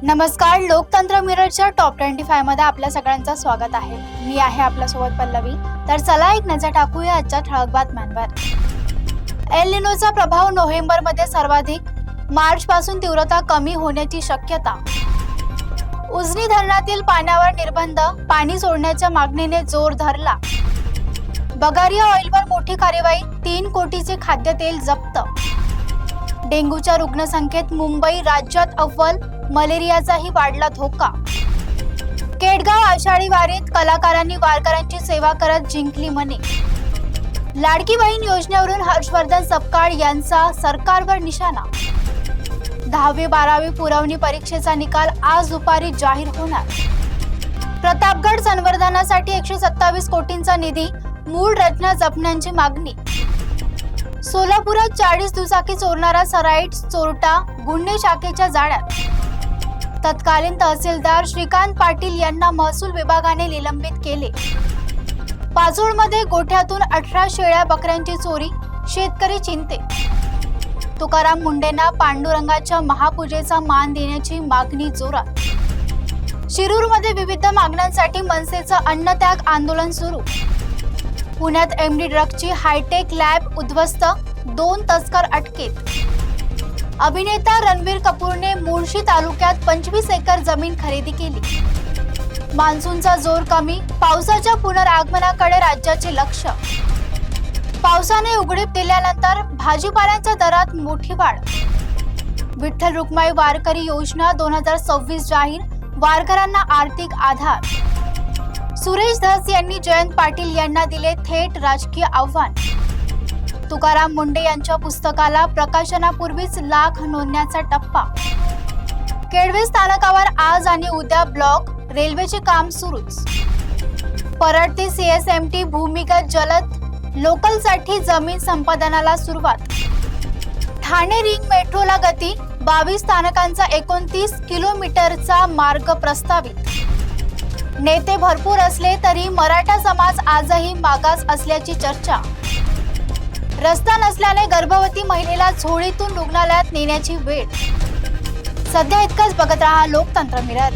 नमस्कार, लोकतंत्र मिररच्या टॉप 25 मध्ये आपल्या सगळ्यांचं स्वागत आहे। मी आहे आपल्यासोबत पल्लवी। तर चला एक नजर टाकूया आजच्या ठळक बातम्यांवर। एल निनोचा प्रभाव नोव्हेंबरमध्ये सर्वाधिक, मार्च पासून तीव्रता कमी होण्याची शक्यता। उजनी धरणातील पाण्यावर निर्बंध, पाणी सोडण्याच्या मागणीने जोर धरला। बगारिया ऑइलवर मोठी कार्यवाही, 3 कोटीचे खाद्यतेल जप्त। डेंग्यूच्या रुग्णसंख्येत मुंबई राज्यात अव्वल, मलेरियाचाही वाढला धोका। केडगाव आषाढी वारीत कलाकारांनी वारकऱ्यांची सेवा करत जिंकली मने। लाडकी बहीण योजनेवरून हर्षवर्धन सपकाळ यांचा सरकारवर निशाणा। 10वी-12वी पुरवणी परीक्षेचा निकाल आज दुपारी जाहीर होणार। प्रतापगड संवर्धनासाठी 127 कोटींचा निधी, मूळ रचना जपण्याची मागणी। सोलापुरात 40 दुचाकी चोरणारा सराईट चोरटा गुन्हे शाखेच्या जाळ्यात। तत्कालीन तहसीलदार श्रीकांत पाटील यांना महसूल विभागाने निलंबित केले। पाचोडमध्ये गोठ्यातून 18 शेळ्या बकऱ्यांची चोरी, शेतकरी चिंतेत। तुकाराम मुंढेंना पांडुरंगाच्या महापूजेचा मान देण्याची मागणी जोरात। शिरूरमध्ये विविध मागण्यांसाठी मनसेचं अन्नत्याग आंदोलन सुरू। पुण्यात एमडी ड्रग्जची हायटेक लॅब उद्ध्वस्त, 2 तस्कर अटकेत। अभिनेता रणबीर कपूरने मुळशी तालुक्यात 25 एकर जमीन खरेदी केली। मान्सूनचा जोर कमी, पावसाच्या पुनरागमनाकडे राज्याचे लक्ष। पावसाने उघडीप दिल्यानंतर भाजीपाल्याच्या दरात मोठी वाढ। विठ्ठल रुक्माई वारकरी योजना 2026 जाहीर, वारकऱ्यांना आर्थिक आधार। सुरेश धस यांनी जयंत पाटील यांना दिले थेट राजकीय आव्हान। तुकाराम मुंढे यांच्या पुस्तकाला प्रकाशनापूर्वीच लाख नोंदण्याचा टप्पा। केडवे स्थानकावर आज आणि उद्या ब्लॉक, रेल्वेचे काम सुरूच। परळते CSMT भूमिगत जलद लोकलसाठी जमीन संपादनाला सुरुवात। ठाणे रिंग मेट्रोला गती, 22 स्थानकांचा 29 किलोमीटरचा मार्ग प्रस्तावित। नेते भरपूर असले तरी मराठा समाज आजही मागास असल्याची चर्चा। रस्ता नसल्याने गर्भवती महिलेला झोळीतून रुग्णालयात नेण्याची वेळ। सध्या इतकंच, बघत रहा लोकतंत्र मिरर।